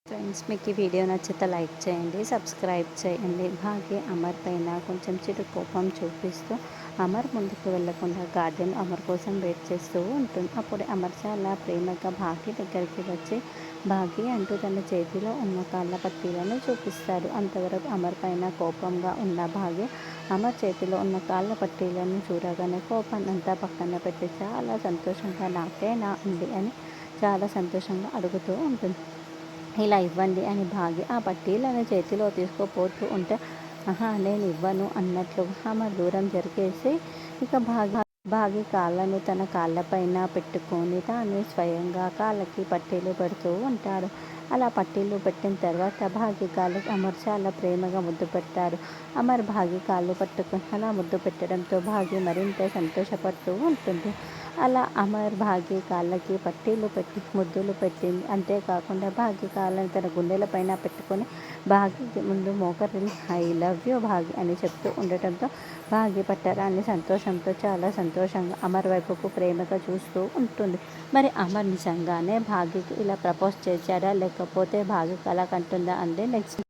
Friends, మీకు ఈ video నచ్చితే లైక్ చేయండి, సబ్స్క్రైబ్ చేయండి. భాగ్య అమర్ పైన కొంచెం చిరు కోపం చూపిస్తూ అమర్ ముందుకు వెళ్లకుండా గార్డెన్ అమర్ కోసం వెయిట్ చేస్తూ ఉంటుంది. అప్పుడు అమర్ చాలా ప్రేమగా భాగ్య దగ్గరికి వచ్చి భాగ్య అంటూ తన చేతిలో ఉన్న కాళ్ళ పట్టీలను చూపిస్తాడు. అంతవరకు అమర్ పైన కోపంగా ఉన్న భాగ్య అమర్ చేతిలో ఉన్న కాళ్ళ పట్టీలను చూడగానే కోపాన్నంతా పక్కన పెట్టి చాలా సంతోషంగా నాకేనా అండి అని చాలా సంతోషంగా అడుగుతూ ఉంటుంది. ఇలా ఇవ్వండి అని భాగ్య ఆ పట్టీలను చేతిలో తీసుకుపోతూ ఉంటే, ఆహా నేను ఇవ్వను అన్నట్లుగా ఆమె దూరం జరిగేసి ఇక భాగ్య కాళ్ళను తన కాళ్ళపైన పెట్టుకొని తాను స్వయంగా కాళ్ళకి పట్టీలు పెడుతూ ఉంటాడు. అలా పట్టీలు పెట్టిన తర్వాత భాగ్య కాళ్ళకి అమర్ చాలా ప్రేమగా ముద్దు పెడతాడు. అమర్ భాగ్య కాళ్ళు పట్టుకొని అలా ముద్దు పెట్టడంతో భాగ్య మరింత సంతోషపడుతూ ఉంటుంది. అలా అమర్ భాగ్య కాళ్ళకి పట్టీలు పెట్టి ముద్దులు పెట్టింది. అంతేకాకుండా భాగ్య కాళ్ళని తన గుండెల పైన పెట్టుకొని భాగ్యకి ముందు మోకరిల్లి ఐ లవ్ యూ భాగ్య అని చెప్తూ ఉండటంతో భాగ్య పట్టరాని సంతోషంతో చాలా సంతోషంగా అమర్ వైపుకు ప్రేమగా చూస్తూ ఉంటుంది. మరి అమర్ నిజంగానే భాగ్యకి ఇలా ప్రపోజ్ చేశాడా, లేకపోతే భాగ్యకి అలా కంటుందా అంటే నెక్స్ట్